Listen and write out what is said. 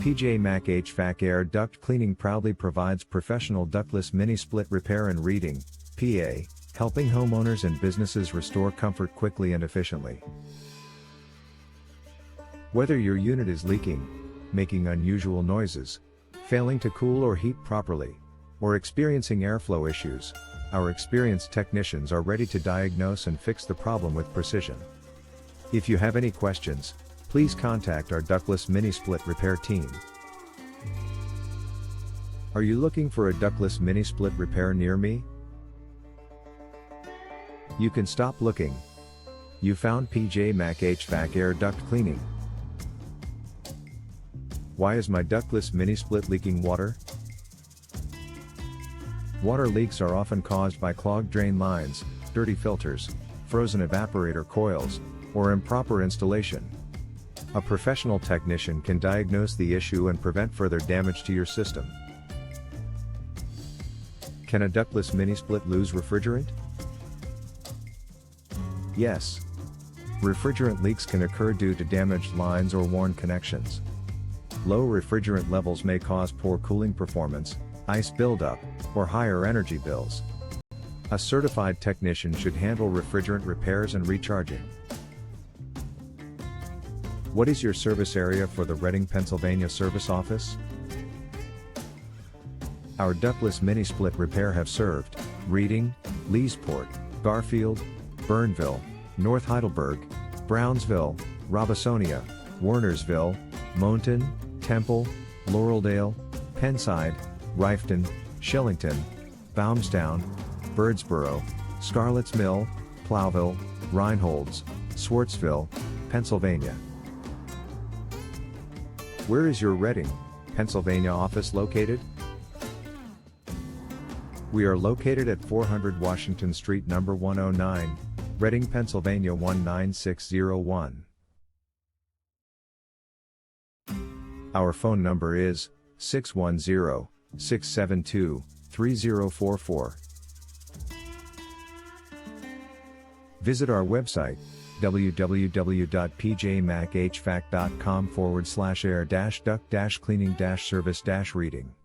PJ Mac HVAC Air Duct Cleaning proudly provides professional ductless mini-split repair and reading, PA, helping homeowners and businesses restore comfort quickly and efficiently. Whether your unit is leaking, making unusual noises, failing to cool or heat properly, or experiencing airflow issues, our experienced technicians are ready to diagnose and fix the problem with precision. If you have any questions, please contact our ductless mini-split repair team. Are you looking for a ductless mini-split repair near me? You can stop looking. You found PJ Mac HVAC Air Duct Cleaning. Why is my ductless mini-split leaking water? Water leaks are often caused by clogged drain lines, dirty filters, frozen evaporator coils, or improper installation. A professional technician can diagnose the issue and prevent further damage to your system. Can a ductless mini-split lose refrigerant? Yes. Refrigerant leaks can occur due to damaged lines or worn connections. Low refrigerant levels may cause poor cooling performance, ice buildup, or higher energy bills. A certified technician should handle refrigerant repairs and recharging. What is your service area for the Reading, Pennsylvania service office? Our ductless mini-split repair have served Reading, Leesport, Garfield, Burnville, North Heidelberg, Brownsville, Robisonia, Wernersville, Mountain, Temple, Laureldale, Penside, Rifton, Shillington, Baumstown, Birdsboro, Scarlett's Mill, Plowville, Reinholds, Swartzville, Pennsylvania. Where is your Reading, Pennsylvania office located? We are located at 400 Washington Street number 109, Reading, Pennsylvania 19601. Our phone number is 610-672-3044. Visit our website, www.pjmachvac.com/air-duct-cleaning-service-reading.